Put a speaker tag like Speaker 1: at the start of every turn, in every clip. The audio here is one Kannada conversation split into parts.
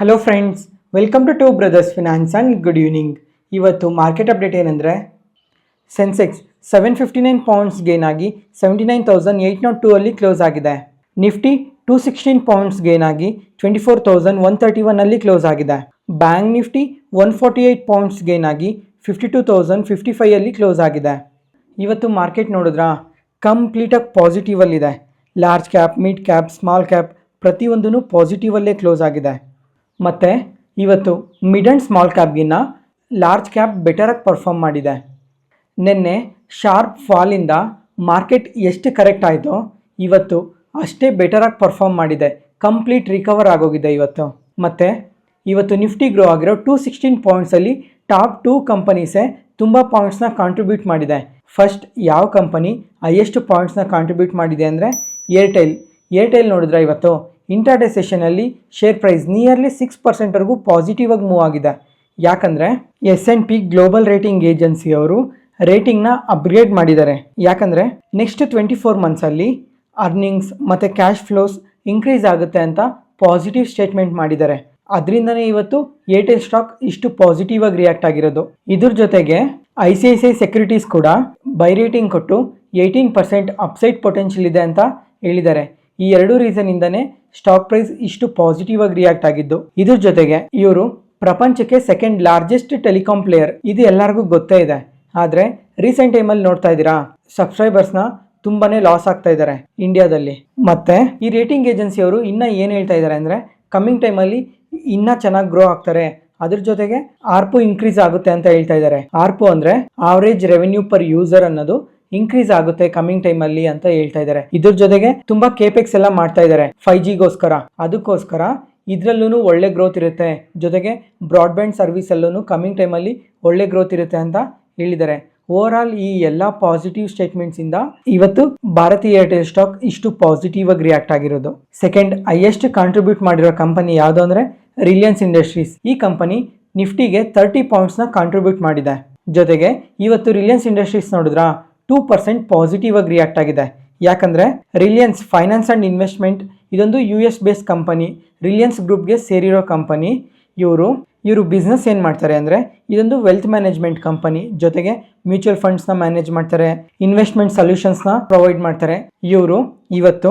Speaker 1: Hello friends, welcome to Brothers Finance and good evening. ಇವತ್ತು ಮಾರ್ಕೆಟ್ ಅಪ್ಡೇಟ್ ಏನಂದರೆ, ಸೆನ್ಸೆಕ್ಸ್ 759 ಪಾಯಿಂಟ್ಸ್ ಗೇನ್ ಆಗಿ 79,802 ಅಲ್ಲಿ ಕ್ಲೋಸ್ ಆಗಿದೆ. ನಿಫ್ಟಿ 216 ಪಾಯಿಂಟ್ಸ್ ಗೇನ್ ಆಗಿ 24,131 ಅಲ್ಲಿ ಕ್ಲೋಸ್ ಆಗಿದೆ. ಬ್ಯಾಂಕ್ ನಿಫ್ಟಿ 148 ಪಾಯಿಂಟ್ಸ್ ಗೇನ್ ಆಗಿ 52,055 ಅಲ್ಲಿ ಕ್ಲೋಸ್ ಆಗಿದೆ. ಇವತ್ತು ಮಾರ್ಕೆಟ್ ನೋಡಿದ್ರಾ, ಕಂಪ್ಲೀಟಾಗಿ ಪಾಸಿಟಿವಲ್ಲಿದೆ. Large cap, mid cap, small cap ಪ್ರತಿಯೊಂದೂ ಪಾಸಿಟಿವಲ್ಲೇ ಕ್ಲೋಸ್ ಆಗಿದೆ. ಮತ್ತು ಇವತ್ತು ಮಿಡ್ ಆ್ಯಂಡ್ ಸ್ಮಾಲ್ ಕ್ಯಾಪ್ಗಿನ್ನ ಲಾರ್ಜ್ ಕ್ಯಾಪ್ ಬೆಟರಾಗಿ ಪರ್ಫಾರ್ಮ್ ಮಾಡಿದೆ. ನಿನ್ನೆ ಶಾರ್ಪ್ ಫಾಲಿಂದ ಮಾರ್ಕೆಟ್ ಎಷ್ಟು ಕರೆಕ್ಟ್ ಆಯಿತೋ ಇವತ್ತು ಅಷ್ಟೇ ಬೆಟರಾಗಿ ಪರ್ಫಾರ್ಮ್ ಮಾಡಿದೆ. ಕಂಪ್ಲೀಟ್ ರಿಕವರ್ ಆಗೋಗಿದೆ ಇವತ್ತು. ಮತ್ತು ಇವತ್ತು ನಿಫ್ಟಿ ಗ್ರೋ ಆಗಿರೋ 216 ಪಾಯಿಂಟ್ಸಲ್ಲಿ ಟಾಪ್ 2 ಕಂಪನೀಸೇ ತುಂಬ ಪಾಯಿಂಟ್ಸ್ನ ಕಾಂಟ್ರಿಬ್ಯೂಟ್ ಮಾಡಿದೆ. ಫಸ್ಟ್ ಯಾವ ಕಂಪನಿ ಹೈಯೆಸ್ಟ್ ಪಾಯಿಂಟ್ಸ್ನ ಕಾಂಟ್ರಿಬ್ಯೂಟ್ ಮಾಡಿದೆ ಅಂದರೆ ಏರ್ಟೆಲ್ ನೋಡಿದ್ರೆ ಇವತ್ತು ಇಂಟರ್ಡೇ ಸೆಷನಲ್ಲಿ ಶೇರ್ ಪ್ರೈಸ್ ನಿಯರ್ಲಿ 6%ವರೆಗೂ ಪಾಸಿಟಿವ್ ಆಗಿ ಮೂವ್ ಆಗಿದೆ. ಯಾಕಂದರೆ S&P ಗ್ಲೋಬಲ್ ರೇಟಿಂಗ್ ಏಜೆನ್ಸಿ ಅವರು ರೇಟಿಂಗ್ನ ಅಪ್ಗ್ರೇಡ್ ಮಾಡಿದ್ದಾರೆ. ಯಾಕಂದರೆ ನೆಕ್ಸ್ಟ್ 24 ಮಂತ್ಸಲ್ಲಿ ಅರ್ನಿಂಗ್ಸ್ ಮತ್ತು ಕ್ಯಾಶ್ ಫ್ಲೋಸ್ ಇನ್ಕ್ರೀಸ್ ಆಗುತ್ತೆ ಅಂತ ಪಾಸಿಟಿವ್ ಸ್ಟೇಟ್ಮೆಂಟ್ ಮಾಡಿದ್ದಾರೆ. ಅದರಿಂದನೇ ಇವತ್ತು ಏರ್ಟೆಲ್ ಸ್ಟಾಕ್ ಇಷ್ಟು ಪಾಸಿಟಿವ್ ಆಗಿ ರಿಯಾಕ್ಟ್ ಆಗಿರೋದು. ಇದ್ರ ಜೊತೆಗೆ ICICI ಸೆಕ್ಯೂರಿಟೀಸ್ ಕೂಡ ಬೈ ರೇಟಿಂಗ್ ಕೊಟ್ಟು 18% ಅಪ್ಸೈಡ್ ಪೊಟೆನ್ಷಿಯಲ್ ಇದೆ ಅಂತ ಹೇಳಿದ್ದಾರೆ. ಈ ಎರಡು ರೀಸನ್ನಿಂದನೇ ಸ್ಟಾಕ್ ಪ್ರೈಸ್ ಇಷ್ಟು ಪಾಸಿಟಿವ್ ಆಗಿ ರಿಯಾಕ್ಟ್ ಆಗಿದ್ದು. ಇದ್ರ ಜೊತೆಗೆ ಇವರು ಪ್ರಪಂಚಕ್ಕೆ ಸೆಕೆಂಡ್ ಲಾರ್ಜೆಸ್ಟ್ ಟೆಲಿಕಾಂ ಪ್ಲೇಯರ್, ಇದು ಎಲ್ಲರಿಗೂ ಗೊತ್ತೇ ಇದೆ. ಆದರೆ ರೀಸೆಂಟ್ ಟೈಮಲ್ಲಿ ನೋಡ್ತಾ ಇದ್ದೀರಾ, ಸಬ್ಸ್ಕ್ರೈಬರ್ಸ್ನ ತುಂಬಾ ಲಾಸ್ ಆಗ್ತಾ ಇದ್ದಾರೆ ಇಂಡಿಯಾದಲ್ಲಿ. ಮತ್ತು ಈ ರೇಟಿಂಗ್ ಏಜೆನ್ಸಿ ಅವರು ಇನ್ನೂ ಏನು ಹೇಳ್ತಾ ಇದ್ದಾರೆ ಅಂದರೆ, ಕಮ್ಮಿಂಗ್ ಟೈಮಲ್ಲಿ ಇನ್ನೂ ಚೆನ್ನಾಗಿ ಗ್ರೋ ಆಗ್ತಾರೆ, ಅದ್ರ ಜೊತೆಗೆ ಆರ್ಪು ಇನ್ಕ್ರೀಸ್ ಆಗುತ್ತೆ ಅಂತ ಹೇಳ್ತಾ ಇದ್ದಾರೆ. ಆರ್ಪು ಅಂದರೆ ಆವರೇಜ್ ರೆವೆನ್ಯೂ ಪರ್ ಯೂಸರ್ ಅನ್ನೋದು ಇನ್ಕ್ರೀಸ್ ಆಗುತ್ತೆ ಕಮಿಂಗ್ ಟೈಮಲ್ಲಿ ಅಂತ ಹೇಳ್ತಾ ಇದ್ದಾರೆ. ಇದ್ರ ಜೊತೆಗೆ ತುಂಬಾ ಕೇಪೆಕ್ಸ್ ಎಲ್ಲ ಮಾಡ್ತಾ ಇದ್ದಾರೆ 5Gಗೋಸ್ಕರ. ಅದಕ್ಕೋಸ್ಕರ ಇದರಲ್ಲೂ ಒಳ್ಳೆ ಗ್ರೋತ್ ಇರುತ್ತೆ. ಜೊತೆಗೆ ಬ್ರಾಡ್ಬ್ಯಾಂಡ್ ಸರ್ವಿಸಲ್ಲೂ ಕಮಿಂಗ್ ಟೈಮಲ್ಲಿ ಒಳ್ಳೆ ಗ್ರೋತ್ ಇರುತ್ತೆ ಅಂತ ಹೇಳಿದ್ದಾರೆ. ಓವರ್ ಆಲ್ ಈ ಎಲ್ಲ ಪಾಸಿಟಿವ್ ಸ್ಟೇಟ್ಮೆಂಟ್ಸಿಂದ ಇವತ್ತು ಭಾರತೀಯ ಏರ್ಟೆಲ್ ಸ್ಟಾಕ್ ಇಷ್ಟು ಪಾಸಿಟಿವ್ ಆಗಿ ರಿಯಾಕ್ಟ್ ಆಗಿರೋದು. ಸೆಕೆಂಡ್ ಹೈಯೆಸ್ಟ್ ಕಾಂಟ್ರಿಬ್ಯೂಟ್ ಮಾಡಿರೋ ಕಂಪನಿ ಯಾವುದು ಅಂದರೆ ರಿಲಯನ್ಸ್ ಇಂಡಸ್ಟ್ರೀಸ್. ಈ ಕಂಪನಿ ನಿಫ್ಟಿಗೆ 30 ಪಾಯಿಂಟ್ಸ್ನ ಕಾಂಟ್ರಿಬ್ಯೂಟ್ ಮಾಡಿದೆ. ಜೊತೆಗೆ ಇವತ್ತು ರಿಲಯನ್ಸ್ ಇಂಡಸ್ಟ್ರೀಸ್ ನೋಡಿದ್ರಾ 2% ಪಾಸಿಟಿವ್ ಆಗಿ ರಿಯಾಕ್ಟ್ ಆಗಿದೆ. ಯಾಕಂದರೆ ರಿಲಯನ್ಸ್ ಫೈನಾನ್ಸ್ ಆ್ಯಂಡ್ ಇನ್ವೆಸ್ಟ್ಮೆಂಟ್ ಇದೊಂದು US ಬೇಸ್ಡ್ ಕಂಪನಿ, ರಿಲಯನ್ಸ್ ಗ್ರೂಪ್ಗೆ ಸೇರಿರೋ ಕಂಪನಿ. ಇವರು ಬಿಸ್ನೆಸ್ ಏನು ಮಾಡ್ತಾರೆ ಅಂದರೆ, ಇದೊಂದು ವೆಲ್ತ್ ಮ್ಯಾನೇಜ್ಮೆಂಟ್ ಕಂಪನಿ. ಜೊತೆಗೆ ಮ್ಯೂಚುವಲ್ ಫಂಡ್ಸ್ನ ಮ್ಯಾನೇಜ್ ಮಾಡ್ತಾರೆ, ಇನ್ವೆಸ್ಟ್ಮೆಂಟ್ ಸೊಲ್ಯೂಷನ್ಸ್ನ ಪ್ರೊವೈಡ್ ಮಾಡ್ತಾರೆ. ಇವರು ಇವತ್ತು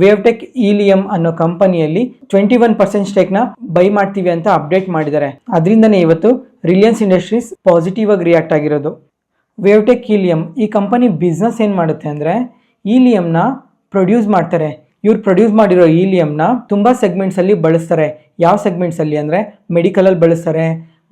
Speaker 1: ವೇವ್ಟೆಕ್ ಈಲಿಯಂ ಅನ್ನೋ ಕಂಪನಿಯಲ್ಲಿ 21% ಸ್ಟೇಕ್ನ ಬೈ ಮಾಡ್ತೀವಿ ಅಂತ ಅಪ್ಡೇಟ್ ಮಾಡಿದ್ದಾರೆ. ಅದರಿಂದನೇ ಇವತ್ತು ರಿಲಯನ್ಸ್ ಇಂಡಸ್ಟ್ರೀಸ್ ಪಾಸಿಟಿವ್ ಆಗಿ ರಿಯಾಕ್ಟ್ ಆಗಿರೋದು. ವೇವ್ಟೆಕ್ ಈಲಿಯಂ ಈ ಕಂಪನಿ ಬಿಸ್ನೆಸ್ ಏನು ಮಾಡುತ್ತೆ ಅಂದರೆ, ಈಲಿಯಂನ ಪ್ರೊಡ್ಯೂಸ್ ಮಾಡ್ತಾರೆ. ಇವ್ರು ಪ್ರೊಡ್ಯೂಸ್ ಮಾಡಿರೋ ಈಲಿಯಂನ ತುಂಬ ಸೆಗ್ಮೆಂಟ್ಸಲ್ಲಿ ಬಳಸ್ತಾರೆ. ಯಾವ ಸೆಗ್ಮೆಂಟ್ಸಲ್ಲಿ ಅಂದರೆ ಮೆಡಿಕಲಲ್ಲಿ ಬಳಸ್ತಾರೆ,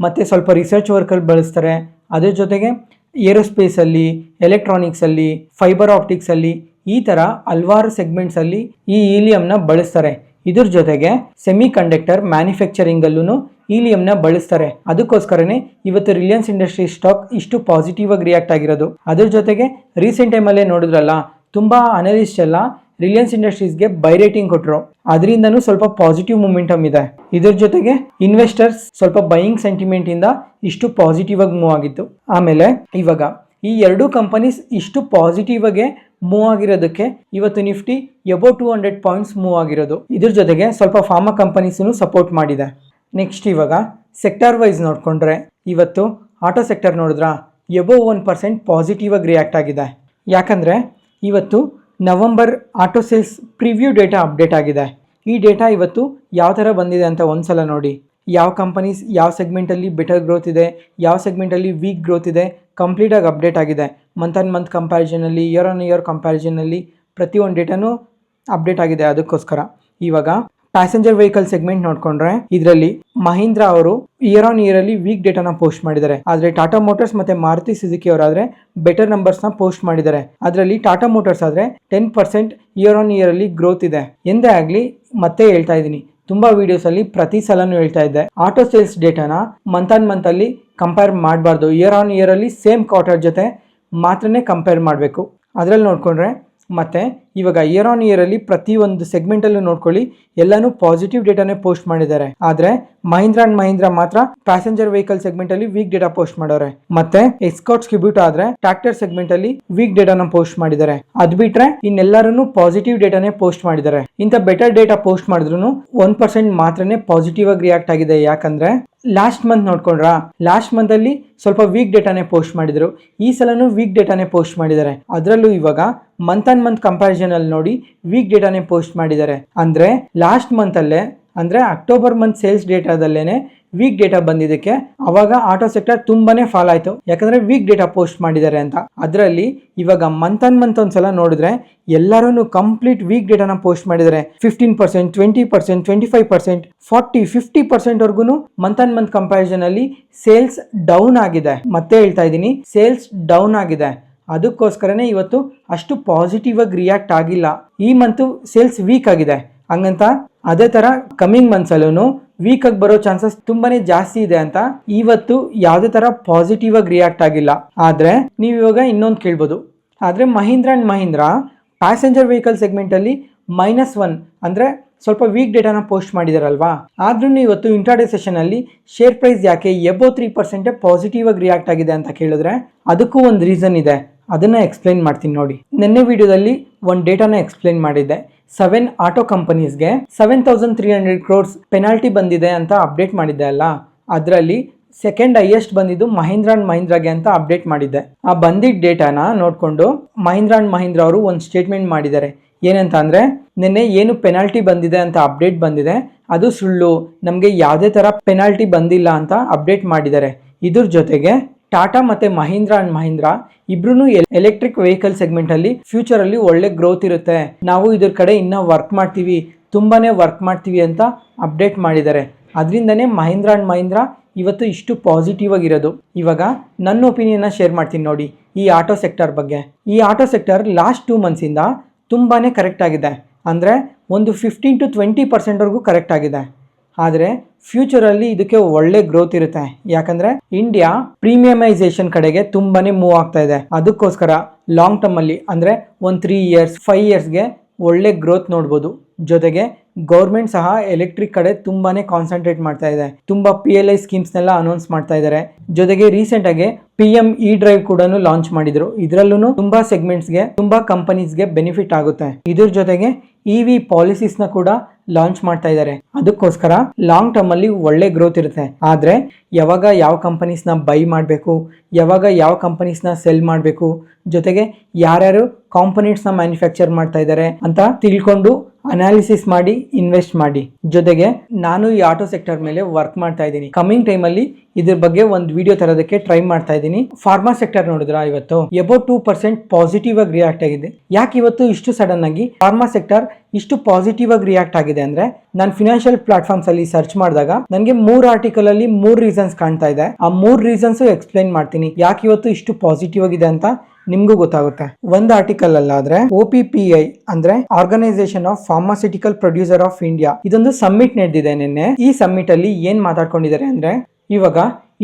Speaker 1: ಮತ್ತು ಸ್ವಲ್ಪ ರಿಸರ್ಚ್ ವರ್ಕಲ್ಲಿ ಬಳಸ್ತಾರೆ. ಅದ್ರ ಜೊತೆಗೆ ಏರೋಸ್ಪೇಸಲ್ಲಿ, ಎಲೆಕ್ಟ್ರಾನಿಕ್ಸಲ್ಲಿ, ಫೈಬರ್ ಆಪ್ಟಿಕ್ಸಲ್ಲಿ ಈ ಥರ ಹಲವಾರು ಸೆಗ್ಮೆಂಟ್ಸಲ್ಲಿ ಈ ಈಲಿಯಂನ ಬಳಸ್ತಾರೆ. ಇದ್ರ ಜೊತೆಗೆ ಸೆಮಿ ಕಂಡಕ್ಟರ್ ಮ್ಯಾನುಫ್ಯಾಕ್ಚರಿಂಗಲ್ಲೂ ಈಲಿಯಂನ ಬಳಸ್ತಾರೆ. ಅದಕ್ಕೋಸ್ಕರನೇ ಇವತ್ತು ರಿಲಯನ್ಸ್ ಇಂಡಸ್ಟ್ರೀಸ್ ಸ್ಟಾಕ್ ಇಷ್ಟು ಪಾಸಿಟಿವ್ ಆಗಿ ರಿಯಾಕ್ಟ್ ಆಗಿರೋದು. ಅದ್ರ ಜೊತೆಗೆ ರೀಸೆಂಟ್ ಟೈಮಲ್ಲೇ ನೋಡಿದ್ರಲ್ಲ, ತುಂಬ ಅನಲಿಸ್ಟ್ ಎಲ್ಲ ರಿಲಯನ್ಸ್ ಇಂಡಸ್ಟ್ರೀಸ್ಗೆ ಬೈ ರೇಟಿಂಗ್ ಕೊಟ್ಟರು. ಅದರಿಂದನೂ ಸ್ವಲ್ಪ ಪಾಸಿಟಿವ್ ಮೂಮೆಂಟಮ್ ಇದೆ. ಇದ್ರ ಜೊತೆಗೆ ಇನ್ವೆಸ್ಟರ್ಸ್ ಸ್ವಲ್ಪ ಬೈಯಿಂಗ್ ಸೆಂಟಿಮೆಂಟ್ ಇಂದ ಇಷ್ಟು ಪಾಸಿಟಿವ್ ಆಗಿ ಮೂವ್ ಆಗಿತ್ತು. ಆಮೇಲೆ ಇವಾಗ ಈ ಎರಡೂ ಕಂಪನೀಸ್ ಇಷ್ಟು ಪಾಸಿಟಿವ್ ಆಗಿ ಮೂವ್ ಆಗಿರೋದಕ್ಕೆ ಇವತ್ತು ನಿಫ್ಟಿ ಅಬೌವ್ 200 ಪಾಯಿಂಟ್ಸ್ ಮೂವ್ ಆಗಿರೋದು. ಇದ್ರ ಜೊತೆಗೆ ಸ್ವಲ್ಪ ಫಾರ್ಮಾ ಕಂಪನೀಸನ್ನು ಸಪೋರ್ಟ್ ಮಾಡಿದೆ. ನೆಕ್ಸ್ಟ್ ಇವಾಗ ಸೆಕ್ಟರ್ ವೈಸ್ ನೋಡಿಕೊಂಡ್ರೆ ಇವತ್ತು ಆಟೋ ಸೆಕ್ಟರ್ ನೋಡಿದ್ರಾ ಅಬೌವ್ 1% ಪಾಸಿಟಿವ್ ಆಗಿ ರಿಯಾಕ್ಟ್ ಆಗಿದೆ. ಯಾಕಂದರೆ ಇವತ್ತು November auto sales preview data update ಆಗಿದೆ. ಈ ಡೇಟಾ ಇವತ್ತು ಯಾವ ಥರ ಬಂದಿದೆ ಅಂತ ಒಂದ್ಸಲ ನೋಡಿ. ಯಾವ ಕಂಪನೀಸ್ ಯಾವ ಸೆಗ್ಮೆಂಟಲ್ಲಿ ಬೆಟರ್ ಗ್ರೋತ್ ಇದೆ, ಯಾವ ಸೆಗ್ಮೆಂಟಲ್ಲಿ ವೀಕ್ ಗ್ರೋತ್ ಇದೆ, ಕಂಪ್ಲೀಟಾಗಿ ಅಪ್ಡೇಟ್ ಆಗಿದೆ. ಮಂತ್ ಆನ್ ಮಂತ್ ಕಂಪ್ಯಾರಿಸನಲ್ಲಿ, ಇಯರ್ ಆನ್ ಇಯರ್ ಕಂಪ್ಯಾರಿಸನಲ್ಲಿ ಪ್ರತಿಯೊಂದು ಡೇಟಾನು ಅಪ್ಡೇಟ್ ಆಗಿದೆ. ಅದಕ್ಕೋಸ್ಕರ ಇವಾಗ ಪ್ಯಾಸೆಂಜರ್ ವೆಹಿಕಲ್ ಸೆಗ್ಮೆಂಟ್ ನೋಡಿಕೊಂಡ್ರೆ ಇದರಲ್ಲಿ ಮಹೀಂದ್ರಾ ಅವರು ಇಯರ್ ಆನ್ ಇಯರಲ್ಲಿ ವೀಕ್ ಡೇಟಾನ ಪೋಸ್ಟ್ ಮಾಡಿದ್ದಾರೆ. ಆದರೆ ಟಾಟಾ ಮೋಟರ್ಸ್ ಮತ್ತು ಮಾರುತಿ ಸುಜುಕಿ ಅವರಾದರೆ ಬೆಟರ್ ನಂಬರ್ಸ್ನ ಪೋಸ್ಟ್ ಮಾಡಿದ್ದಾರೆ. ಅದರಲ್ಲಿ ಟಾಟಾ ಮೋಟರ್ಸ್ ಆದರೆ 10% ಇಯರ್ ಆನ್ ಇಯರಲ್ಲಿ ಗ್ರೋತ್ ಇದೆ. ಎಂದೇ ಆಗಲಿ ಮತ್ತೆ ಹೇಳ್ತಾ ಇದ್ದೀನಿ, ತುಂಬ ವೀಡಿಯೋಸಲ್ಲಿ ಪ್ರತಿ ಸಲನೂ ಹೇಳ್ತಾ ಇದ್ದೆ, ಆಟೋ ಸೇಲ್ಸ್ ಡೇಟಾನ ಮಂತ್ ಆನ್ ಮಂತಲ್ಲಿ ಕಂಪೇರ್ ಮಾಡಬಾರ್ದು. ಇಯರ್ ಆನ್ ಇಯರಲ್ಲಿ ಸೇಮ್ ಕ್ವಾರ್ಟರ್ ಜೊತೆ ಮಾತ್ರನೇ ಕಂಪೇರ್ ಮಾಡಬೇಕು. ಅದರಲ್ಲಿ ನೋಡಿಕೊಂಡ್ರೆ ಮತ್ತು ಇವಾಗ ಇಯರ್ ಆನ್ ಇಯರ್ ಅಲ್ಲಿ ಪ್ರತಿ ಒಂದು ಸೆಗ್ಮೆಂಟ್ ಅಲ್ಲೂ ನೋಡ್ಕೊಳ್ಳಿ ಎಲ್ಲಾನು ಪಾಸಿಟಿವ್ ಡೇಟಾನೇ ಪೋಸ್ಟ್ ಮಾಡಿದ್ದಾರೆ. ಆದ್ರೆ ಮಹೀಂದ್ರಾ ಅಂಡ್ ಮಹೀಂದ್ರಾ ಮಾತ್ರ ಪ್ಯಾಸೆಂಜರ್ ವೆಹಿಕಲ್ ಸೆಗ್ಮೆಂಟ್ ಅಲ್ಲಿ ವೀಕ್ ಡೇಟಾ ಪೋಸ್ಟ್ ಮಾಡೋರೆ. ಮತ್ತೆ ಎಸ್ಕಾರ್ಟ್ಸ್ ಕಿಬ್ಯೂಟ್ ಆದ್ರೆ ಟ್ರಾಕ್ಟರ್ ಸೆಗ್ಮೆಂಟ್ ಅಲ್ಲಿ ವೀಕ್ ಡೇಟಾನ ಪೋಸ್ಟ್ ಮಾಡಿದ್ದಾರೆ. ಅದ್ ಬಿಟ್ರೆ ಇನ್ನೆಲ್ಲರೂ ಪಾಸಿಟಿವ್ ಡೇಟಾನೇ ಪೋಸ್ಟ್ ಮಾಡಿದ್ದಾರೆ. ಇಂತ ಬೆಟರ್ ಡೇಟಾ ಪೋಸ್ಟ್ ಮಾಡಿದ್ರು 1% ಮಾತ್ರನೇ ಪಾಸಿಟಿವ್ ಆಗಿ ರಿಯಾಕ್ಟ್ ಆಗಿದೆ. ಯಾಕಂದ್ರೆ ಲಾಸ್ಟ್ ಮಂತ್ ನೋಡ್ಕೊಂಡ್ರ, ಲಾಸ್ಟ್ ಮಂತ್ ಅಲ್ಲಿ ಸ್ವಲ್ಪ ವೀಕ್ ಡೇಟಾನೇ ಪೋಸ್ಟ್ ಮಾಡಿದ್ರು. ಈ ಸಲನು ವೀಕ್ ಡೇಟಾನೇ ಪೋಸ್ಟ್ ಮಾಡಿದ್ದಾರೆ. ಅದರಲ್ಲೂ ಇವಾಗ ಮಂತ್ ಆನ್ ಮಂತ್ ಕಂಪ್ಯಾರಿಸನ್ ಅಲ್ಲಿ ನೋಡಿ ವೀಕ್ ಡೇಟಾನೇ ಪೋಸ್ಟ್ ಮಾಡಿದ್ದಾರೆ. ಅಂದ್ರೆ ಲಾಸ್ಟ್ ಮಂತ್ ಅಲ್ಲೇ ಅಂದ್ರೆ ಅಕ್ಟೋಬರ್ ಮಂತ್ ಸೇಲ್ಸ್ ಡೇಟಾದಲ್ಲೇನೆ ವೀಕ್ ಡೇಟಾ ಬಂದಿದ್ದಕ್ಕೆ ಅವಾಗ ಆಟೋ ಸೆಕ್ಟರ್ ತುಂಬಾನೇ ಫಾಲ್ ಆಯ್ತು. ಯಾಕಂದ್ರೆ ವೀಕ್ ಡೇಟಾ ಪೋಸ್ಟ್ ಮಾಡಿದ್ದಾರೆ ಅಂತ. ಅದರಲ್ಲಿ ಇವಾಗ ಮಂತ್ ಆನ್ ಮಂತ್ ಒಂದ್ಸಲ ನೋಡಿದ್ರೆ ಎಲ್ಲರೂ ಕಂಪ್ಲೀಟ್ ವೀಕ್ ಡೇಟಾನ ಪೋಸ್ಟ್ ಮಾಡಿದ್ದಾರೆ. 15%, 20%, 25%, 40, 50% ವರ್ಗು ಮಂತ್ ಆನ್ ಮಂತ್ ಕಂಪ್ಯಾರಿಸನ್ ಅಲ್ಲಿ ಸೇಲ್ಸ್ ಡೌನ್ ಆಗಿದೆ. ಮತ್ತೆ ಹೇಳ್ತಾ ಇದ್ದೀನಿ, ಸೇಲ್ಸ್ ಡೌನ್ ಆಗಿದೆ. ಅದಕ್ಕೋಸ್ಕರನೇ ಇವತ್ತು ಅಷ್ಟು ಪಾಸಿಟಿವ್ ಆಗಿ ರಿಯಾಕ್ಟ್ ಆಗಿಲ್ಲ. ಈ ಮಂತ್ ಸೇಲ್ಸ್ ವೀಕ್ ಆಗಿದೆ. ಹಂಗಂತ ಅದೇ ತರ ಕಮಿಂಗ್ ಮಂತ್ಸ್ ಅಲ್ಲೂ ವೀಕ್ ಆಗಿ ಬರೋ ಚಾನ್ಸಸ್ ತುಂಬಾನೇ ಜಾಸ್ತಿ ಇದೆ ಅಂತ ಇವತ್ತು ಯಾವುದೇ ತರ ಪಾಸಿಟಿವ್ ಆಗಿ ರಿಯಾಕ್ಟ್ ಆಗಿಲ್ಲ. ಆದ್ರೆ ನೀವು ಇವಾಗ ಇನ್ನೊಂದು ಕೇಳ್ಬೋದು, ಆದ್ರೆ Mahindra and Mahindra passenger vehicle segment ಅಲ್ಲಿ -1 ಅಂದ್ರೆ ಸ್ವಲ್ಪ ವೀಕ್ ಡೇಟಾನ ಪೋಸ್ಟ್ ಮಾಡಿದಾರಲ್ವಾ. ಆದ್ರೂ ಇವತ್ತು ಇಂಟ್ರಾಡೇ ಸೆಷನ್ ಅಲ್ಲಿ ಶೇರ್ ಪ್ರೈಸ್ ಯಾಕೆ ಎಬೋವ್ 3% ಪಾಸಿಟಿವ್ ಆಗಿ ರಿಯಾಕ್ಟ್ ಆಗಿದೆ ಅಂತ ಕೇಳಿದ್ರೆ ಅದಕ್ಕೂ ಒಂದು ರೀಸನ್ ಇದೆ. ಅದನ್ನ ಎಕ್ಸ್ಪ್ಲೈನ್ ಮಾಡ್ತೀನಿ ನೋಡಿ. ನಿನ್ನೆ ವಿಡಿಯೋದಲ್ಲಿ ಒಂದು ಡೇಟಾನ ಎಕ್ಸ್ಪ್ಲೈನ್ ಮಾಡಿದ್ದೆ. 7 ಆಟೋ ಕಂಪನೀಸ್ಗೆ 7,300 crores ಪೆನಾಲ್ಟಿ ಬಂದಿದೆ ಅಂತ ಅಪ್ಡೇಟ್ ಮಾಡಿದ್ದೆ ಅಲ್ಲ. ಅದರಲ್ಲಿ ಸೆಕೆಂಡ್ ಹೈಯೆಸ್ಟ್ ಬಂದಿದ್ದು ಮಹೀಂದ್ರಾ ಅಂಡ್ ಮಹೀಂದ್ರಾಗೆ ಅಂತ ಅಪ್ಡೇಟ್ ಮಾಡಿದ್ದೆ. ಆ ಬಂದಿದ್ದ ಡೇಟಾನ ನೋಡ್ಕೊಂಡು ಮಹೀಂದ್ರಾ ಅಂಡ್ ಮಹೀಂದ್ರಾ ಅವರು ಒಂದು ಸ್ಟೇಟ್ಮೆಂಟ್ ಮಾಡಿದ್ದಾರೆ. ಏನಂತ ಅಂದ್ರೆ, ನಿನ್ನೆ ಏನು ಪೆನಾಲ್ಟಿ ಬಂದಿದೆ ಅಂತ ಅಪ್ಡೇಟ್ ಬಂದಿದೆ ಅದು ಸುಳ್ಳು, ನಮಗೆ ಯಾವುದೇ ತರ ಪೆನಾಲ್ಟಿ ಬಂದಿಲ್ಲ ಅಂತ ಅಪ್ಡೇಟ್ ಮಾಡಿದ್ದಾರೆ. ಇದ್ರ ಜೊತೆಗೆ ಟಾಟಾ ಮತ್ತೆ ಮಹೀಂದ್ರಾ ಅಂಡ್ ಮಹೀಂದ್ರಾ ಇಬ್ರು ಎಲೆಕ್ಟ್ರಿಕ್ ವೆಹಿಕಲ್ ಸೆಗ್ಮೆಂಟ್ ಅಲ್ಲಿ ಫ್ಯೂಚರ್ ಅಲ್ಲಿ ಒಳ್ಳೆ ಗ್ರೋತ್ ಇರುತ್ತೆ, ನಾವು ಇದ್ರ ಕಡೆ ಇನ್ನ ವರ್ಕ್ ಮಾಡ್ತೀವಿ, ತುಂಬಾನೇ ವರ್ಕ್ ಮಾಡ್ತೀವಿ ಅಂತ ಅಪ್ಡೇಟ್ ಮಾಡಿದ್ದಾರೆ. ಅದರಿಂದನೇ ಮಹೀಂದ್ರಾ ಅಂಡ್ ಮಹೀಂದ್ರಾ ಇವತ್ತು ಇಷ್ಟು ಪಾಸಿಟಿವ್ ಆಗಿರೋದು. ಇವಾಗ ನನ್ನ ಒಪಿನಿಯನ್ನ ಶೇರ್ ಮಾಡ್ತೀನಿ ನೋಡಿ ಈ ಆಟೋ ಸೆಕ್ಟರ್ ಬಗ್ಗೆ. ಈ ಆಟೋ ಸೆಕ್ಟರ್ ಲಾಸ್ಟ್ 2 months ಇಂದ ತುಂಬಾನೇ ಕರೆಕ್ಟ್ ಆಗಿದೆ. ಅಂದ್ರೆ ಒಂದು 15 to 20% ವರೆಗೂ ಕರೆಕ್ಟ್ ಆಗಿದೆ. ಆದರೆ ಫ್ಯೂಚರಲ್ಲಿ ಇದಕ್ಕೆ ಒಳ್ಳೆ ಗ್ರೋತ್ ಇರುತ್ತೆ. ಯಾಕಂದ್ರೆ ಇಂಡಿಯಾ ಪ್ರೀಮಿಯಮೈಸೇಷನ್ ಕಡೆಗೆ ತುಂಬಾನೇ ಮೂವ್ ಆಗ್ತಾ ಇದೆ. ಅದಕ್ಕೋಸ್ಕರ ಲಾಂಗ್ ಟರ್ಮ್ ಅಲ್ಲಿ ಅಂದ್ರೆ ಒಂದು 3 years 5 yearsಗೆ ಒಳ್ಳೆ ಗ್ರೋತ್ ನೋಡ್ಬೋದು. ಜೊತೆಗೆ ಗೌರ್ಮೆಂಟ್ ಸಹ ಎಲೆಕ್ಟ್ರಿಕ್ ಕಡೆ ತುಂಬಾನೇ ಕಾನ್ಸಂಟ್ರೇಟ್ ಮಾಡ್ತಾ ಇದೆ. ತುಂಬಾ PLI ಸ್ಕೀಮ್ಸ್ನೆಲ್ಲ ಅನೌನ್ಸ್ ಮಾಡ್ತಾ ಇದ್ದಾರೆ. ಜೊತೆಗೆ ರೀಸೆಂಟ್ ಆಗಿ PM E-Drive ಕೂಡ ಲಾಂಚ್ ಮಾಡಿದ್ರು. ಇದರಲ್ಲೂ ತುಂಬಾ ಸೆಗ್ಮೆಂಟ್ಸ್ಗೆ ತುಂಬಾ ಕಂಪನೀಸ್ಗೆ ಬೆನಿಫಿಟ್ ಆಗುತ್ತೆ. ಇದ್ರ ಜೊತೆಗೆ EV ಪಾಲಿಸೀಸ್ನ ಕೂಡ ಲಾಂಚ್ ಮಾಡ್ತಾ ಇದ್ದಾರೆ. ಅದಕ್ಕೋಸ್ಕರ ಲಾಂಗ್ ಟರ್ಮ್ ಅಲ್ಲಿ ಒಳ್ಳೆ ಗ್ರೋತ್ ಇರುತ್ತೆ. ಆದ್ರೆ ಯಾವಾಗ ಯಾವ ಕಂಪನೀಸ್ನ ಬೈ ಮಾಡಬೇಕು, ಯಾವಾಗ ಯಾವ ಕಂಪನೀಸ್ನ ಸೆಲ್ ಮಾಡಬೇಕು, ಜೊತೆಗೆ ಯಾರ್ಯಾರು ಕಾಂಪೊನೆಂಟ್ಸ್ನ ಮ್ಯಾನುಫ್ಯಾಕ್ಚರ್ ಮಾಡ್ತಾ ಇದ್ದಾರೆ ಅಂತ ತಿಳ್ಕೊಂಡು ಅನಾಲಿಸಿಸ್ ಮಾಡಿ ಇನ್ವೆಸ್ಟ್ ಮಾಡಿ. ಜೊತೆಗೆ ನಾನು ಈ ಆಟೋ ಸೆಕ್ಟರ್ ಮೇಲೆ ವರ್ಕ್ ಮಾಡ್ತಾ ಇದ್ದೀನಿ. ಕಮಿಂಗ್ ಟೈಮ್ ಅಲ್ಲಿ ಇದ್ರ ಬಗ್ಗೆ ಒಂದು ವಿಡಿಯೋ ತರೋದಕ್ಕೆ ಟ್ರೈ ಮಾಡ್ತಾ ಇದ್ದೀನಿ. ಫಾರ್ಮಾ ಸೆಕ್ಟರ್ ನೋಡಿದ್ರ ಇವತ್ತು ಎಬೋವ್ 2% ಪಾಸಿಟಿವ್ ಆಗಿ ರಿಯಾಕ್ಟ್ ಆಗಿದೆ. ಯಾಕೆ ಇವತ್ತು ಇಷ್ಟು ಸಡನ್ ಆಗಿ ಫಾರ್ಮಾ ಸೆಕ್ಟರ್ ಇಷ್ಟು ಪಾಸಿಟಿವ್ ಆಗಿ ರಿಯಾಕ್ಟ್ ಆಗಿದೆ ಅಂದ್ರೆ, ನಾನು ಫಿನಾನ್ಷಿಯಲ್ ಪ್ಲಾಟ್ಫಾರ್ಮ್ಸ್ ಅಲ್ಲಿ ಸರ್ಚ್ ಮಾಡಿದಾಗ ನನಗೆ 3 ಆರ್ಟಿಕಲ್ ಅಲ್ಲಿ 3 ರೀಸನ್ಸ್ ಕಾಣ್ತಾ ಇದೆ. ಆ 3 ರೀಸನ್ಸ್ ಎಕ್ಸ್ಪ್ಲೈನ್ ಮಾಡ್ತೀನಿ ಯಾಕೆ ಇವತ್ತು ಇಷ್ಟು ಪಾಸಿಟಿವ್ ಆಗಿದೆ ಅಂತ ನಿಮ್ಗೂ ಗೊತ್ತಾಗುತ್ತೆ. ಒಂದು ಆರ್ಟಿಕಲ್ ಅಲ್ಲಾದ್ರೆ OPPI ಅಂದ್ರೆ organisation of pharmaceutical producer of India, ಇದೊಂದು ಸಮ್ಮಿಟ್ ನಡೆದಿದೆ ನಿನ್ನೆ. ಈ ಸಮ್ಮಿಟ್ ಅಲ್ಲಿ ಏನ್ ಮಾತಾಡ್ಕೊಂಡಿದ್ದಾರೆ ಅಂದ್ರೆ, ಇವಾಗ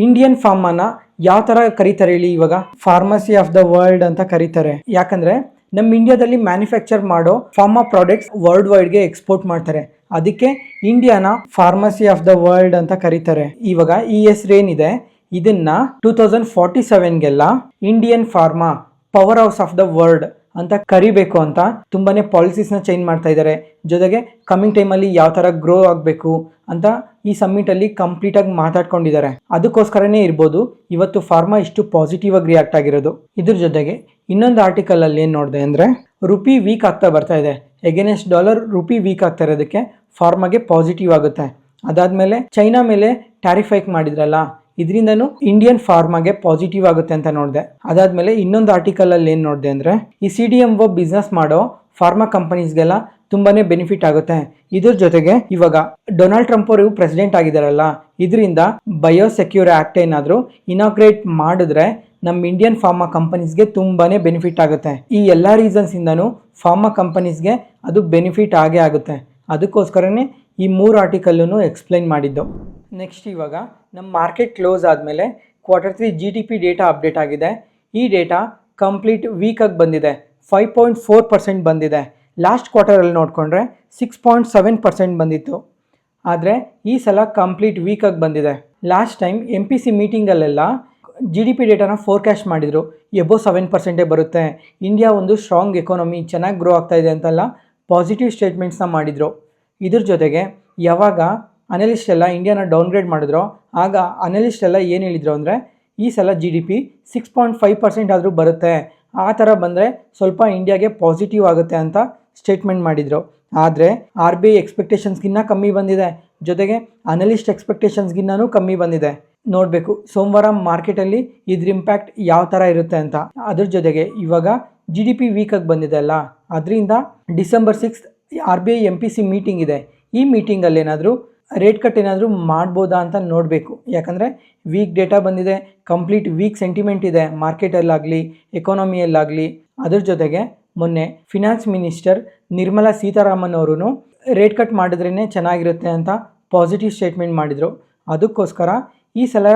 Speaker 1: ಇಂಡಿಯನ್ ಫಾರ್ಮಾನ ಯಾವ ತರ ಕರೀತಾರೆ ಹೇಳಿ, ಇವಾಗ ಫಾರ್ಮಸಿ ಆಫ್ ದ ವರ್ಲ್ಡ್ ಅಂತ ಕರೀತಾರೆ. ಯಾಕಂದ್ರೆ ನಮ್ಮ ಇಂಡಿಯಾದಲ್ಲಿ ಮ್ಯಾನುಫ್ಯಾಕ್ಚರ್ ಮಾಡೋ ಫಾರ್ಮಾ ಪ್ರಾಡಕ್ಟ್ಸ್ ವರ್ಲ್ಡ್ ವೈಡ್ ಗೆ ಎಕ್ಸ್ಪೋರ್ಟ್ ಮಾಡ್ತಾರೆ. ಅದಕ್ಕೆ ಇಂಡಿಯಾನ ಫಾರ್ಮಸಿ ಆಫ್ ದ ವರ್ಲ್ಡ್ ಅಂತ ಕರೀತಾರೆ. ಇವಾಗ ಈ ಹೆಸರು ಏನಿದೆ ಇದನ್ನ 2047ಗೆಲ್ಲ Indian pharma power house of the world ಅಂತ ಕರಿಬೇಕು ಅಂತ ತುಂಬಾನೇ ಪಾಲಿಸೀಸ್ನ ಚೇಂಜ್ ಮಾಡ್ತಾ ಇದ್ದಾರೆ. ಜೊತೆಗೆ ಕಮಿಂಗ್ ಟೈಮಲ್ಲಿ ಯಾವ ಥರ ಗ್ರೋ ಆಗಬೇಕು ಅಂತ ಈ ಸಮ್ಮಿಟಲ್ಲಿ ಕಂಪ್ಲೀಟಾಗಿ ಮಾತಾಡ್ಕೊಂಡಿದ್ದಾರೆ. ಅದಕ್ಕೋಸ್ಕರನೇ ಇರ್ಬೋದು ಇವತ್ತು ಫಾರ್ಮಾ ಇಷ್ಟು ಪಾಸಿಟಿವ್ ಆಗಿ ರಿಯಾಕ್ಟ್ ಆಗಿರೋದು. ಇದ್ರ ಜೊತೆಗೆ ಇನ್ನೊಂದು ಆರ್ಟಿಕಲಲ್ಲಿ ಏನು ನೋಡಿದೆ ಅಂದರೆ, ರುಪಿ ವೀಕ್ ಆಗ್ತಾ ಬರ್ತಾ ಇದೆ, ಎಗೇನೆಸ್ಟ್ ಡಾಲರ್ ರುಪಿ ವೀಕ್ ಆಗ್ತಾ ಇರೋದಕ್ಕೆ ಫಾರ್ಮಾಗೆ ಪಾಸಿಟಿವ್ ಆಗುತ್ತೆ. ಅದಾದಮೇಲೆ ಚೈನಾ ಮೇಲೆ ಟ್ಯಾರಿಫ್ ಹೈಕ್ ಮಾಡಿದ್ರಲ್ಲ, ಇದರಿಂದನೂ ಇಂಡಿಯನ್ ಫಾರ್ಮಾಗೆ ಪಾಸಿಟಿವ್ ಆಗುತ್ತೆ ಅಂತ ನೋಡಿದೆ. ಅದಾದಮೇಲೆ ಇನ್ನೊಂದು ಆರ್ಟಿಕಲಲ್ಲಿ ಏನು ನೋಡಿದೆ ಅಂದರೆ, ಈ CDMO ಬಿಸ್ನೆಸ್ ಮಾಡೋ ಫಾರ್ಮಾ ಕಂಪನೀಸ್ಗೆಲ್ಲ ತುಂಬಾನೇ ಬೆನಿಫಿಟ್ ಆಗುತ್ತೆ. ಇದ್ರ ಜೊತೆಗೆ ಇವಾಗ ಡೊನಾಲ್ಡ್ ಟ್ರಂಪ್ ಅವರು ಪ್ರೆಸಿಡೆಂಟ್ ಆಗಿದಾರಲ್ಲ, ಇದರಿಂದ ಬಯೋಸೆಕ್ಯೂರ್ ಆಕ್ಟ್ ಏನಾದರೂ ಇನಾಗ್ರೇಟ್ ಮಾಡಿದ್ರೆ ನಮ್ಮ ಇಂಡಿಯನ್ ಫಾರ್ಮಾ ಕಂಪನೀಸ್ಗೆ ತುಂಬಾನೇ ಬೆನಿಫಿಟ್ ಆಗುತ್ತೆ. ಈ ಎಲ್ಲ ರೀಸನ್ಸ್ ಇಂದನೂ ಫಾರ್ಮಾ ಕಂಪನೀಸ್ಗೆ ಅದು ಬೆನಿಫಿಟ್ ಆಗೇ ಆಗುತ್ತೆ. ಅದಕ್ಕೋಸ್ಕರನೇ ಈ 3 ಆರ್ಟಿಕಲ್ಲೂ ಎಕ್ಸ್ಪ್ಲೈನ್ ಮಾಡಿದ್ದು. ನೆಕ್ಸ್ಟ್ ಇವಾಗ ನಮ್ಮ ಮಾರ್ಕೆಟ್ ಕ್ಲೋಸ್ ಆದಮೇಲೆ Q3 GDP ಡೇಟಾ ಅಪ್ಡೇಟ್ ಆಗಿದೆ. ಈ ಡೇಟಾ ಕಂಪ್ಲೀಟ್ ವೀಕಾಗಿ ಬಂದಿದೆ, 5.4% ಬಂದಿದೆ. ಲಾಸ್ಟ್ ಕ್ವಾರ್ಟರಲ್ಲಿ ನೋಡಿಕೊಂಡ್ರೆ 6.7% ಬಂದಿತ್ತು. ಆದರೆ ಈ ಸಲ ಕಂಪ್ಲೀಟ್ ವೀಕಾಗಿ ಬಂದಿದೆ. ಲಾಸ್ಟ್ ಟೈಮ್ MPC ಮೀಟಿಂಗಲ್ಲೆಲ್ಲ GDP ಡೇಟಾನ ಫೋರ್ಕ್ಯಾಸ್ಟ್ ಮಾಡಿದರು, ಎಬೋ 7% ಬರುತ್ತೆ, ಇಂಡಿಯಾ ಒಂದು ಸ್ಟ್ರಾಂಗ್ ಎಕಾನಮಿ, ಚೆನ್ನಾಗಿ ಗ್ರೋ ಆಗ್ತಾ ಇದೆ ಅಂತೆಲ್ಲ ಪಾಸಿಟಿವ್ ಸ್ಟೇಟ್ಮೆಂಟ್ಸ್ನ ಮಾಡಿದರು. ಇದ್ರ ಜೊತೆಗೆ ಯಾವಾಗ ಅನಲಿಸ್ಟ್ ಎಲ್ಲ ಇಂಡಿಯಾನ ಡೌನ್ಗ್ರೇಡ್ ಮಾಡಿದ್ರು ಆಗ ಅನಲಿಸ್ಟ್ ಎಲ್ಲ ಏನು ಹೇಳಿದರು ಅಂದರೆ ಈ ಸಲ GDP 6.5% ಆದರೂ ಬರುತ್ತೆ, ಆ ಥರ ಬಂದರೆ ಸ್ವಲ್ಪ ಇಂಡಿಯಾಗೆ ಪಾಸಿಟಿವ್ ಆಗುತ್ತೆ ಅಂತ ಸ್ಟೇಟ್ಮೆಂಟ್ ಮಾಡಿದರು. ಆದರೆ RBI ಎಕ್ಸ್ಪೆಕ್ಟೇಷನ್ಸ್ಗಿನ್ನ ಕಮ್ಮಿ ಬಂದಿದೆ, ಜೊತೆಗೆ ಅನಲಿಸ್ಟ್ ಎಕ್ಸ್ಪೆಕ್ಟೇಷನ್ಸ್ಗಿನ್ನೂ ಕಮ್ಮಿ ಬಂದಿದೆ. ನೋಡಬೇಕು ಸೋಮವಾರ ಮಾರ್ಕೆಟಲ್ಲಿ ಇದ್ರ ಇಂಪ್ಯಾಕ್ಟ್ ಯಾವ ಥರ ಇರುತ್ತೆ ಅಂತ. ಅದ್ರ ಜೊತೆಗೆ ಇವಾಗ GDP ವೀಕಾಗಿ ಬಂದಿದೆ ಅಲ್ಲ, ಅದರಿಂದ December 6 RBI MPC ಮೀಟಿಂಗ್ ಇದೆ. ಈ ಮೀಟಿಂಗಲ್ಲಿ ಏನಾದರೂ ರೇಟ್ ಕಟ್ ಏನಾದರೂ ಮಾಡ್ಬೋದಾ ಅಂತ ನೋಡಬೇಕು. ಯಾಕಂದರೆ ವೀಕ್ ಡೇಟಾ ಬಂದಿದೆ, ಕಂಪ್ಲೀಟ್ ವೀಕ್ ಸೆಂಟಿಮೆಂಟ್ ಇದೆ ಮಾರ್ಕೆಟಲ್ಲಾಗಲಿ ಎಕಾನಮಿಯಲ್ಲಾಗಲಿ. ಅದ್ರ ಜೊತೆಗೆ ಮೊನ್ನೆ ಫಿನಾನ್ಸ್ ಮಿನಿಸ್ಟರ್ ನಿರ್ಮಲಾ ಸೀತಾರಾಮನ್ ಅವರು ರೇಟ್ ಕಟ್ ಮಾಡಿದ್ರೇ ಚೆನ್ನಾಗಿರುತ್ತೆ ಅಂತ ಪಾಸಿಟಿವ್ ಸ್ಟೇಟ್ಮೆಂಟ್ ಮಾಡಿದರು. ಅದಕ್ಕೋಸ್ಕರ ಈ ಸಲ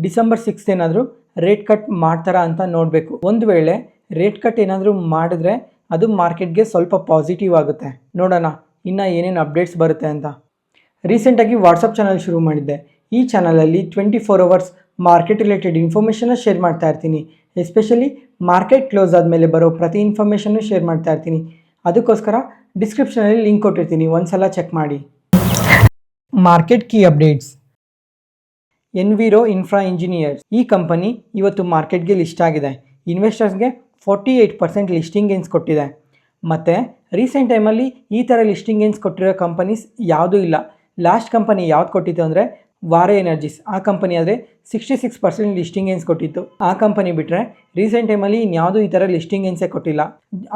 Speaker 1: December 6 ಏನಾದರೂ ರೇಟ್ ಕಟ್ ಮಾಡ್ತಾರಾ ಅಂತ ನೋಡಬೇಕು. ಒಂದು ವೇಳೆ ರೇಟ್ ಕಟ್ ಏನಾದರೂ ಮಾಡಿದ್ರೆ ಅದು ಮಾರ್ಕೆಟ್ಗೆ ಸ್ವಲ್ಪ ಪಾಸಿಟಿವ್ ಆಗುತ್ತೆ. ನೋಡೋಣ ಇನ್ನು ಏನೇನು ಅಪ್ಡೇಟ್ಸ್ ಬರುತ್ತೆ ಅಂತ. ರೀಸೆಂಟಾಗಿ ವಾಟ್ಸಪ್ ಚಾನಲ್ ಶುರು ಮಾಡಿದ್ದೆ. ಈ ಚಾನಲಲ್ಲಿ 24 hours ಮಾರ್ಕೆಟ್ ರಿಲೇಟೆಡ್ ಇನ್ಫಾರ್ಮೇಷನ್ನ ಶೇರ್ ಮಾಡ್ತಾ ಇರ್ತೀನಿ. ಎಸ್ಪೆಷಲಿ ಮಾರ್ಕೆಟ್ ಕ್ಲೋಸ್ ಆದಮೇಲೆ ಬರೋ ಪ್ರತಿ ಇನ್ಫಾರ್ಮೇಷನ್ನು ಶೇರ್ ಮಾಡ್ತಾ ಇರ್ತೀನಿ. ಅದಕ್ಕೋಸ್ಕರ ಡಿಸ್ಕ್ರಿಪ್ಷನಲ್ಲಿ ಲಿಂಕ್ ಕೊಟ್ಟಿರ್ತೀನಿ, ಒಂದು ಸಲ ಚೆಕ್ ಮಾಡಿ. Market key updates. ಎನ್ವಿರೋ infra engineers ಈ ಕಂಪನಿ ಇವತ್ತು ಮಾರ್ಕೆಟ್ಗೆ ಲಿಸ್ಟ್ ಆಗಿದೆ. ಇನ್ವೆಸ್ಟರ್ಸ್ಗೆ 48% ಲಿಸ್ಟಿಂಗ್ ಗೇನ್ಸ್ ಕೊಟ್ಟಿದೆ. ಮತ್ತು ರೀಸೆಂಟ್ ಟೈಮಲ್ಲಿ ಈ ಥರ ಲಿಸ್ಟಿಂಗ್ ಗೇನ್ಸ್ ಕೊಟ್ಟಿರೋ ಕಂಪನೀಸ್ ಯಾವುದೂ ಇಲ್ಲ. ಲಾಸ್ಟ್ ಕಂಪನಿ ಯಾವ್ದು ಕೊಟ್ಟಿತ್ತು ಅಂದರೆ ವಾರೆ ಎನರ್ಜೀಸ್. ಆ ಕಂಪನಿ ಆದರೆ 66% ಲಿಸ್ಟಿಂಗ್ ಗೇನ್ಸ್ ಕೊಟ್ಟಿತ್ತು. ಆ ಕಂಪನಿ ಬಿಟ್ಟರೆ ರೀಸೆಂಟ್ ಟೈಮಲ್ಲಿ ಇನ್ಯಾವುದೂ ಈ ಥರ ಲಿಸ್ಟಿಂಗ್ ಗೇನ್ಸೇ ಕೊಟ್ಟಿಲ್ಲ.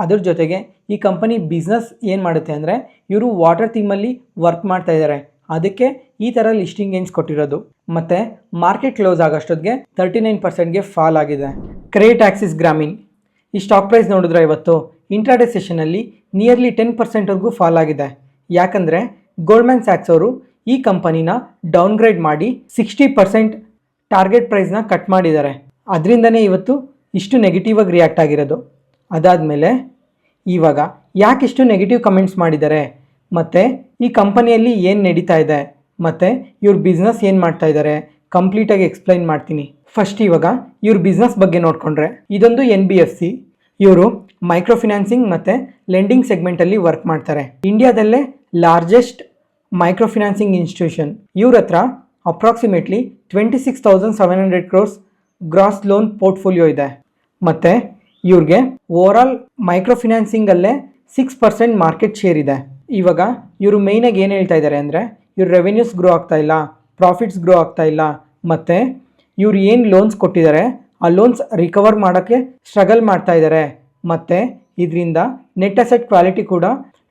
Speaker 1: ಅದ್ರ ಜೊತೆಗೆ ಈ ಕಂಪನಿ ಬಿಸ್ನೆಸ್ ಏನು ಮಾಡುತ್ತೆ ಅಂದರೆ ಇವರು ವಾಟರ್ ಥೀಮಲ್ಲಿ ವರ್ಕ್ ಮಾಡ್ತಾ ಇದ್ದಾರೆ, ಅದಕ್ಕೆ ಈ ಥರ ಲಿಸ್ಟಿಂಗ್ ಗೇನ್ಸ್ ಕೊಟ್ಟಿರೋದು. ಮತ್ತು ಮಾರ್ಕೆಟ್ ಕ್ಲೋಸ್ ಆಗೋಷ್ಟೊತ್ತಿಗೆ 39%ಗೆ ಫಾಲ್ ಆಗಿದೆ. ಕ್ರೆಡಿಟ್ ಆಕ್ಸಿಸ್ ಗ್ರಾಮೀಣ್ ಈ ಸ್ಟಾಕ್ ಪ್ರೈಸ್ ನೋಡಿದ್ರೆ ಇವತ್ತು ಇಂಟ್ರಾಡೇ ಸೆಷನಲ್ಲಿ ನಿಯರ್ಲಿ 10%ವರೆಗೂ ಫಾಲ್ ಆಗಿದೆ. ಯಾಕಂದರೆ ಗೋಲ್ಡ್ಮನ್ ಸ್ಯಾಕ್ಸ್ ಅವರು ಈ ಕಂಪನಿನ ಡೌನ್ಗ್ರೇಡ್ ಮಾಡಿ 60% ಟಾರ್ಗೆಟ್ ಪ್ರೈಸ್ನ ಕಟ್ ಮಾಡಿದ್ದಾರೆ. ಅದರಿಂದನೇ ಇವತ್ತು ಇಷ್ಟು ನೆಗೆಟಿವ್ ಆಗಿ ರಿಯಾಕ್ಟ್ ಆಗಿರೋದು. ಅದಾದಮೇಲೆ ಇವಾಗ ಯಾಕೆ ಇಷ್ಟು ನೆಗೆಟಿವ್ ಕಮೆಂಟ್ಸ್ ಮಾಡಿದ್ದಾರೆ, ಮತ್ತು ಈ ಕಂಪನಿಯಲ್ಲಿ ಏನು ನಡೀತಾ ಇದೆ, ಮತ್ತು ಇವ್ರ ಬಿಸ್ನೆಸ್ ಏನು ಮಾಡ್ತಾ ಇದ್ದಾರೆ ಕಂಪ್ಲೀಟಾಗಿ ಎಕ್ಸ್ಪ್ಲೈನ್ ಮಾಡ್ತೀನಿ. ಫಸ್ಟ್ ಇವಾಗ ಇವ್ರ ಬಿಸ್ನೆಸ್ ಬಗ್ಗೆ ನೋಡಿಕೊಂಡ್ರೆ ಇದೊಂದು NBFC. ಇವರು ಮೈಕ್ರೋ ಫಿನಾನ್ಸಿಂಗ್ ಮತ್ತು ಲೆಂಡಿಂಗ್ ಸೆಗ್ಮೆಂಟಲ್ಲಿ ವರ್ಕ್ ಮಾಡ್ತಾರೆ. ಇಂಡಿಯಾದಲ್ಲೇ ಲಾರ್ಜೆಸ್ಟ್ ಮೈಕ್ರೋ ಫಿನಾನ್ಸಿಂಗ್ ಇನ್ಸ್ಟಿಟ್ಯೂಷನ್. ಇವ್ರ ಹತ್ರ approximately 26,700 crores gross loan portfolio ಇದೆ. ಮತ್ತು ಇವ್ರಿಗೆ ಓವರಾಲ್ ಮೈಕ್ರೋ ಫಿನಾನ್ಸಿಂಗಲ್ಲೇ 6% ಮಾರ್ಕೆಟ್ ಶೇರ್ ಇದೆ. ಇವಾಗ ಇವರು ಮೇಯ್ನಾಗಿ ಏನು ಹೇಳ್ತಾ ಇದ್ದಾರೆ ಅಂದರೆ ಇವ್ರ ರೆವೆನ್ಯೂಸ್ ಗ್ರೋ ಆಗ್ತಾ ಇಲ್ಲ, ಪ್ರಾಫಿಟ್ಸ್ ಗ್ರೋ ಆಗ್ತಾ ಇಲ್ಲ, ಮತ್ತು ಇವ್ರು ಏನು ಲೋನ್ಸ್ ಕೊಟ್ಟಿದ್ದಾರೆ ಆ ಲೋನ್ಸ್ ರಿಕವರ್ ಮಾಡೋಕ್ಕೆ ಸ್ಟ್ರಗಲ್ ಮಾಡ್ತಾ ಇದ್ದಾರೆ, ಮತ್ತು ಇದರಿಂದ ನೆಟ್ ಅಸೆಟ್ ಕ್ವಾಲಿಟಿ ಕೂಡ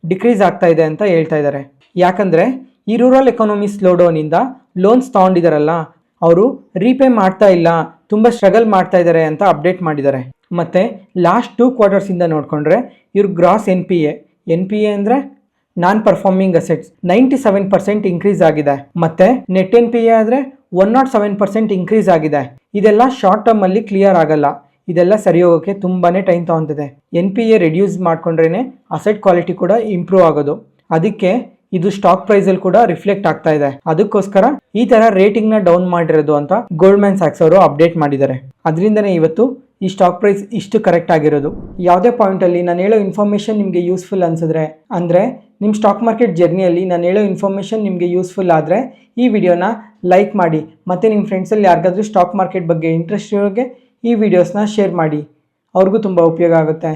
Speaker 1: ಡಿಕ್ರೀಸ್ ಆಗ್ತಾ ಇದೆ ಅಂತ ಹೇಳ್ತಾ ಇದ್ದಾರೆ. ಯಾಕಂದರೆ ಈ ರೂರಲ್ ಎಕಾನಮಿ ಸ್ಲೋಡೌನಿಂದ ಲೋನ್ಸ್ ತೊಗೊಂಡಿದ್ದಾರಲ್ಲ ಅವರು ರೀಪೇ ಮಾಡ್ತಾ ಇಲ್ಲ, ತುಂಬ ಸ್ಟ್ರಗಲ್ ಮಾಡ್ತಾ ಇದ್ದಾರೆ ಅಂತ ಅಪ್ಡೇಟ್ ಮಾಡಿದ್ದಾರೆ. ಮತ್ತು ಲಾಸ್ಟ್ 2 quartersಇಂದ ನೋಡಿಕೊಂಡ್ರೆ ಇವ್ರ ಗ್ರಾಸ್ NPA ಅಂದರೆ ನಾನ್ ಪರ್ಫಾರ್ಮಿಂಗ್ ಅಸೆಟ್ಸ್ 97% ಇನ್ಕ್ರೀಸ್ ಆಗಿದೆ. ಮತ್ತು ನೆಟ್ NPA ಆದರೆ 107% ಇನ್ಕ್ರೀಸ್ ಆಗಿದೆ. ಇದೆಲ್ಲ ಶಾರ್ಟ್ ಟರ್ಮಲ್ಲಿ ಕ್ಲಿಯರ್ ಆಗಲ್ಲ, ಇದೆಲ್ಲ ಸರಿ ಹೋಗೋಕ್ಕೆ ತುಂಬಾ ಟೈಮ್ ತೊಗೊತಿದೆ. NPA ರೆಡ್ಯೂಸ್ ಮಾಡ್ಕೊಂಡ್ರೇ ಅಸೆಟ್ ಕ್ವಾಲಿಟಿ ಕೂಡ ಇಂಪ್ರೂವ್ ಆಗೋದು. ಅದಕ್ಕೆ ಇದು ಸ್ಟಾಕ್ ಪ್ರೈಸಲ್ಲಿ ಕೂಡ ರಿಫ್ಲೆಕ್ಟ್ ಆಗ್ತಾ ಇದೆ. ಅದಕ್ಕೋಸ್ಕರ ಈ ಥರ ರೇಟಿಂಗ್ನ ಡೌನ್ ಮಾಡಿರೋದು ಅಂತ ಗೋಲ್ಡ್ಮನ್ ಸ್ಯಾಕ್ಸ್ ಅವರು ಅಪ್ಡೇಟ್ ಮಾಡಿದ್ದಾರೆ. ಅದರಿಂದನೇ ಇವತ್ತು ಈ ಸ್ಟಾಕ್ ಪ್ರೈಸ್ ಇಷ್ಟು ಕರೆಕ್ಟ್ ಆಗಿರೋದು. ಯಾವುದೇ ಪಾಯಿಂಟಲ್ಲಿ ನಾನು ಹೇಳೋ ಇನ್ಫಾರ್ಮೇಷನ್ ನಿಮಗೆ ಯೂಸ್ಫುಲ್ ಅನಿಸಿದ್ರೆ, ಅಂದರೆ ನಿಮ್ಮ ಸ್ಟಾಕ್ ಮಾರ್ಕೆಟ್ ಜರ್ನಿಯಲ್ಲಿ ನಾನು ಹೇಳೋ ಇನ್ಫಾರ್ಮೇಷನ್ ನಿಮಗೆ ಯೂಸ್ಫುಲ್ ಆದರೆ ಈ ವಿಡಿಯೋನ ಲೈಕ್ ಮಾಡಿ, ಮತ್ತು ನಿಮ್ಮ ಫ್ರೆಂಡ್ಸಲ್ಲಿ ಯಾರಿಗಾದ್ರೂ ಸ್ಟಾಕ್ ಮಾರ್ಕೆಟ್ ಬಗ್ಗೆ ಇಂಟ್ರೆಸ್ಟ್ ಇರೋರಿಗೆ ಈ ವಿಡಿಯೋಸ್ನ ಶೇರ್ ಮಾಡಿ, ಅವ್ರಿಗೂ ತುಂಬ ಉಪಯೋಗ ಆಗುತ್ತೆ.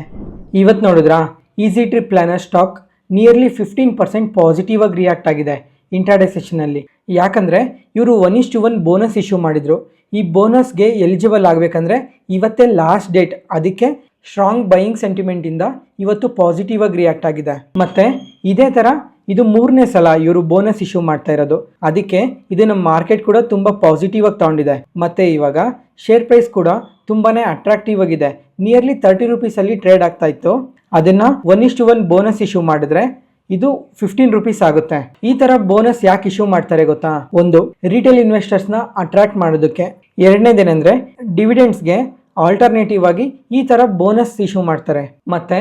Speaker 1: ಇವತ್ತು ನೋಡಿದ್ರಾ easy trip planner stock nearly 15% positive ಆಗಿ ರಿಯಾಕ್ಟ್ ಆಗಿದೆ ಇಂಟ್ರಾಡೇ ಸೆಷನಲ್ಲಿ. ಯಾಕಂದರೆ ಇವರು 1:1 ಬೋನಸ್ ಇಶ್ಯೂ ಮಾಡಿದರು. ಈ ಬೋನಸ್ಗೆ ಎಲಿಜಿಬಲ್ ಆಗಬೇಕಂದ್ರೆ ಇವತ್ತೇ ಲಾಸ್ಟ್ ಡೇಟ್, ಅದಕ್ಕೆ ಸ್ಟ್ರಾಂಗ್ ಬೈಯಿಂಗ್ ಸೆಂಟಿಮೆಂಟಿಂದ ಇವತ್ತು ಪಾಸಿಟಿವ್ ಆಗಿ ರಿಯಾಕ್ಟ್ ಆಗಿದೆ. ಮತ್ತು ಇದೇ ಥರ ಇದು 3ನೇ ಸಲ ಇವರು ಬೋನಸ್ ಇಶ್ಯೂ ಮಾಡ್ತಾ ಇರೋದು, ಅದಕ್ಕೆ ಇದನ್ನು ಮಾರ್ಕೆಟ್ ಕೂಡ ತುಂಬ ಪಾಸಿಟಿವ್ ಆಗಿ ತಗೊಂಡಿದೆ. ಮತ್ತು ಇವಾಗ ಶೇರ್ ಪ್ರೈಸ್ ಕೂಡ ತುಂಬಾ ಅಟ್ರಾಕ್ಟಿವ್ ಆಗಿದೆ. ನಿಯರ್ಲಿ 30 ರೂಪೀಸಲ್ಲಿ ಟ್ರೇಡ್ ಆಗ್ತಾ ಇತ್ತು, ಅದನ್ನು 1:1 ಬೋನಸ್ ಇಶ್ಯೂ ಮಾಡಿದ್ರೆ ಇದು 15 ರೂಪೀಸ್ ಆಗುತ್ತೆ. ಈ ಥರ ಬೋನಸ್ ಯಾಕೆ ಇಶ್ಯೂ ಮಾಡ್ತಾರೆ ಗೊತ್ತಾ? ಒಂದು, ರಿಟೇಲ್ ಇನ್ವೆಸ್ಟರ್ಸ್ನ ಅಟ್ರಾಕ್ಟ್ ಮಾಡೋದಕ್ಕೆ. ಎರಡನೇದೇನೆಂದರೆ ಡಿವಿಡೆಂಡ್ಸ್ಗೆ ಆಲ್ಟರ್ನೇಟಿವ್ ಆಗಿ ಈ ಥರ ಬೋನಸ್ ಇಶ್ಯೂ ಮಾಡ್ತಾರೆ. ಮತ್ತು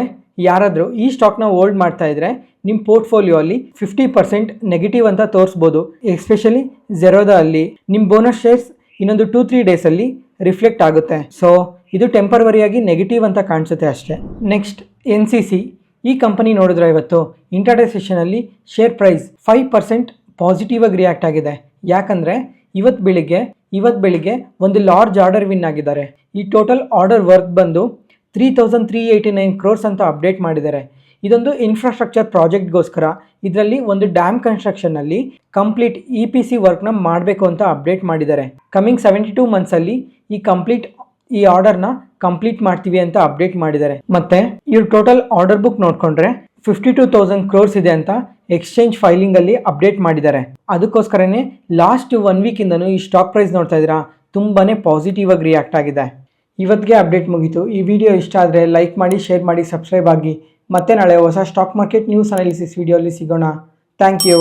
Speaker 1: ಯಾರಾದರೂ ಈ ಸ್ಟಾಕ್ನ ಹೋಲ್ಡ್ ಮಾಡ್ತಾ ಇದ್ರೆ ನಿಮ್ಮ ಪೋರ್ಟ್ಫೋಲಿಯೋ ಅಲ್ಲಿ 50% ನೆಗೆಟಿವ್ ಅಂತ ತೋರಿಸ್ಬೋದು. ಎಸ್ಪೆಷಲಿ ಝೆರೋದಾ ಅಲ್ಲಿ ನಿಮ್ಮ ಬೋನಸ್ ಶೇರ್ಸ್ ಇನ್ನೊಂದು 2-3 ಡೇಸಲ್ಲಿ ರಿಫ್ಲೆಕ್ಟ್ ಆಗುತ್ತೆ. ಸೊ ಇದು ಟೆಂಪರವರಿಯಾಗಿ ನೆಗೆಟಿವ್ ಅಂತ ಕಾಣಿಸುತ್ತೆ ಅಷ್ಟೇ. Next NCC. ಈ ಕಂಪನಿ ನೋಡಿದ್ರೆ ಇವತ್ತು ಇಂಟರ್ಡೇ ಸೆಷನಲ್ಲಿ ಶೇರ್ ಪ್ರೈಸ್ 5% ಪಾಸಿಟಿವ್ ಆಗಿ ರಿಯಾಕ್ಟ್ ಆಗಿದೆ. ಯಾಕಂದರೆ ಇವತ್ತು ಬೆಳಿಗ್ಗೆ ಒಂದು ಲಾರ್ಜ್ ಆರ್ಡರ್ ವಿನ್ ಆಗಿದ್ದಾರೆ. ಈ ಟೋಟಲ್ ಆರ್ಡರ್ ವರ್ಕ್ ಬಂದು 3,389 crores ಅಂತ ಅಪ್ಡೇಟ್ ಮಾಡಿದ್ದಾರೆ. ಇದೊಂದು ಇನ್ಫ್ರಾಸ್ಟ್ರಕ್ಚರ್ ಪ್ರಾಜೆಕ್ಟ್ಗೋಸ್ಕರ. ಇದರಲ್ಲಿ ಒಂದು ಡ್ಯಾಮ್ ಕನ್ಸ್ಟ್ರಕ್ಷನ್ನಲ್ಲಿ ಕಂಪ್ಲೀಟ್ EPC ವರ್ಕ್ನ ಮಾಡಬೇಕು ಅಂತ ಅಪ್ಡೇಟ್ ಮಾಡಿದ್ದಾರೆ. ಕಮಿಂಗ್ 72 ಮಂತ್ಸಲ್ಲಿ ಈ ಆರ್ಡರ್ನ ಕಂಪ್ಲೀಟ್ ಮಾಡ್ತೀವಿ ಅಂತ ಅಪ್ಡೇಟ್ ಮಾಡಿದ್ದಾರೆ. ಮತ್ತು ಇವ್ರ ಟೋಟಲ್ ಆರ್ಡರ್ ಬುಕ್ ನೋಡಿಕೊಂಡ್ರೆ 52,000 crores ಇದೆ ಅಂತ ಎಕ್ಸ್ಚೇಂಜ್ ಫೈಲಿಂಗಲ್ಲಿ ಅಪ್ಡೇಟ್ ಮಾಡಿದ್ದಾರೆ. ಅದಕ್ಕೋಸ್ಕರನೇ ಲಾಸ್ಟ್ 1 ವೀಕಿಂದನೂ ಈ ಸ್ಟಾಕ್ ಪ್ರೈಸ್ ನೋಡ್ತಾ ಇದ್ದೀರಾ ತುಂಬಾ ಪಾಸಿಟಿವ್ ಆಗಿ ರಿಯಾಕ್ಟ್ ಆಗಿದೆ. ಇವತ್ತಿಗೆ ಅಪ್ಡೇಟ್ ಮುಗೀತು. ಈ ವಿಡಿಯೋ ಇಷ್ಟ ಆದರೆ ಲೈಕ್ ಮಾಡಿ, ಶೇರ್ ಮಾಡಿ, ಸಬ್ಸ್ಕ್ರೈಬ್ ಆಗಿ. ಮತ್ತೆ ನಾಳೆ ಹೊಸ ಸ್ಟಾಕ್ ಮಾರ್ಕೆಟ್ ನ್ಯೂಸ್ ಅನಾಲಿಸಿಸ್ ವಿಡಿಯೋಲಿ ಸಿಗೋಣ. Thank you.